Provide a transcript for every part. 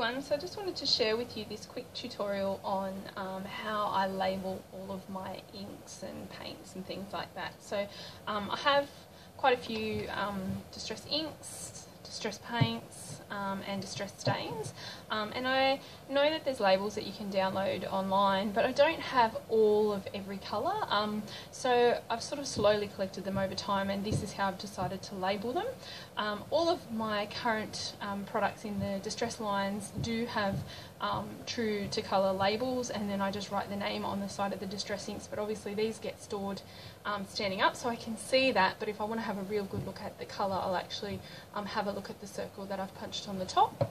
everyone, so I just wanted to share with you this quick tutorial on how I label all of my inks and paints and things like that. So I have quite a few distress inks, distress paints and distress stains, and I know that there's labels that you can download online, but I don't have all of every colour, so I've sort of slowly collected them over time, and this is how I've decided to label them. All of my current products in the distress lines do have true to colour labels, and then I just write the name on the side of the distress inks, but obviously these get stored standing up so I can see that, but if I want to have a real good look at the colour, I'll actually have a look at the circle that I've punched on the top.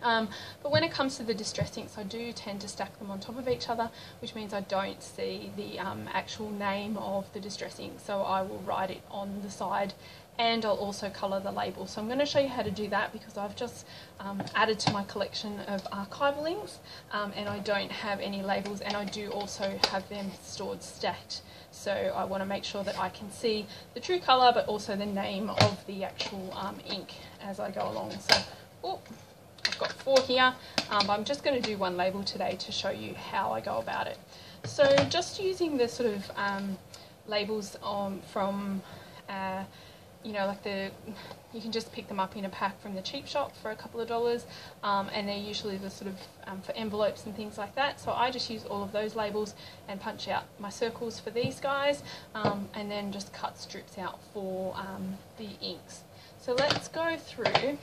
But when it comes to the distress inks, I do tend to stack them on top of each other, which means I don't see the actual name of the distress ink, so I will write it on the side, and I'll also colour the label. So I'm going to show you how to do that because I've just added to my collection of archival inks, and I don't have any labels, and I do also have them stored stacked. So I want to make sure that I can see the true colour but also the name of the actual ink as I go along. So I've got 4 here, but I'm just going to do one label today to show you how I go about it. So just using the sort of labels from you know, like you can just pick them up in a pack from the cheap shop for a couple of dollars, and they're usually the sort of for envelopes and things like that. So I just use all of those labels and punch out my circles for these guys, and then just cut strips out for the inks. So let's go through.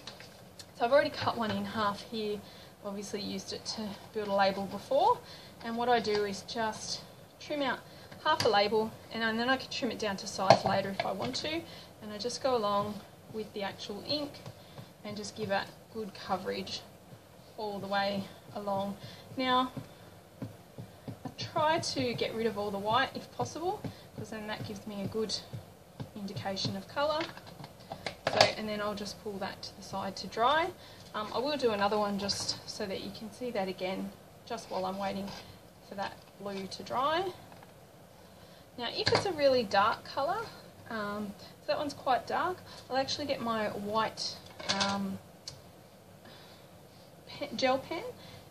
So I've already cut one in half here, obviously used it to build a label before, and what I do is just trim out half a label, and then I can trim it down to size later if I want to, and I just go along with the actual ink and just give it good coverage all the way along. Now I try to get rid of all the white if possible, because then that gives me a good indication of colour. So, and then I'll just pull that to the side to dry. I will do another one just so that you can see that again, just while I'm waiting for that blue to dry. Now if it's a really dark colour, so that one's quite dark, I'll actually get my white gel pen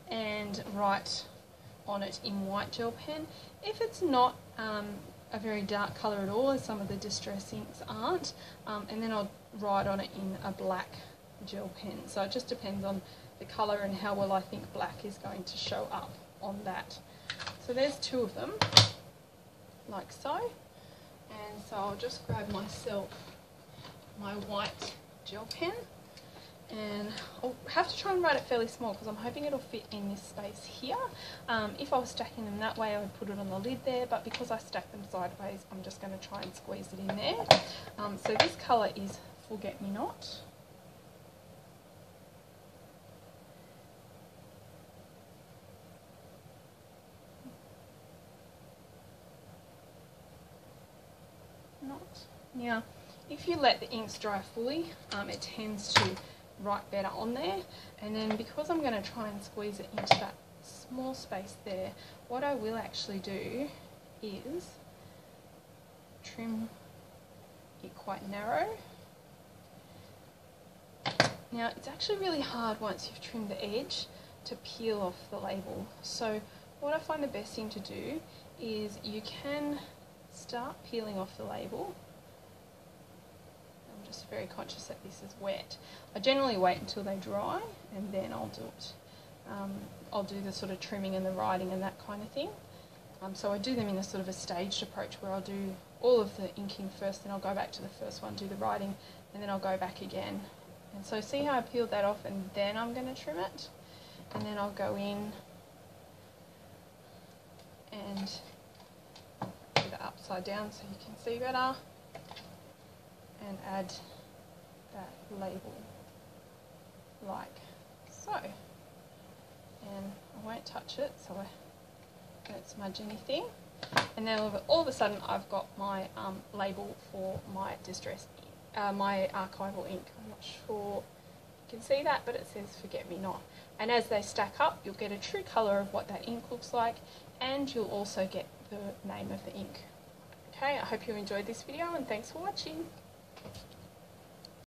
and write on it in white gel pen. If it's not a very dark colour at all, as some of the distress inks aren't, and then I'll write on it in a black gel pen. So it just depends on the colour and how well I think black is going to show up on that. So there's 2 of them, like so. And so I'll just grab myself my white gel pen, and I'll have to try and write it fairly small because I'm hoping it'll fit in this space here. If I was stacking them that way, I would put it on the lid there, but because I stack them sideways, I'm just going to try and squeeze it in there. So this colour is Forget Me Not. Now, if you let the inks dry fully, it tends to write better on there, and then because I'm going to try and squeeze it into that small space there, what I will actually do is trim it quite narrow. Now it's actually really hard once you've trimmed the edge to peel off the label, so what I find the best thing to do is you can start peeling off the label. I'm just very conscious that this is wet. I generally wait until they dry and then I'll do it. I'll do the sort of trimming and the writing and that kind of thing. So I do them in a sort of a staged approach where I'll do all of the inking first, then I'll go back to the first one, do the writing, and then I'll go back again. And so see how I peeled that off, and then I'm going to trim it, and then I'll go in and do the upside down so you can see better, and add that label like so. And I won't touch it so I don't smudge anything. And now all of a sudden I've got my label for my distress, my archival ink. I'm not sure you can see that, but it says Forget Me Not. And as they stack up, you'll get a true colour of what that ink looks like, and you'll also get the name of the ink. Okay, I hope you enjoyed this video, and thanks for watching.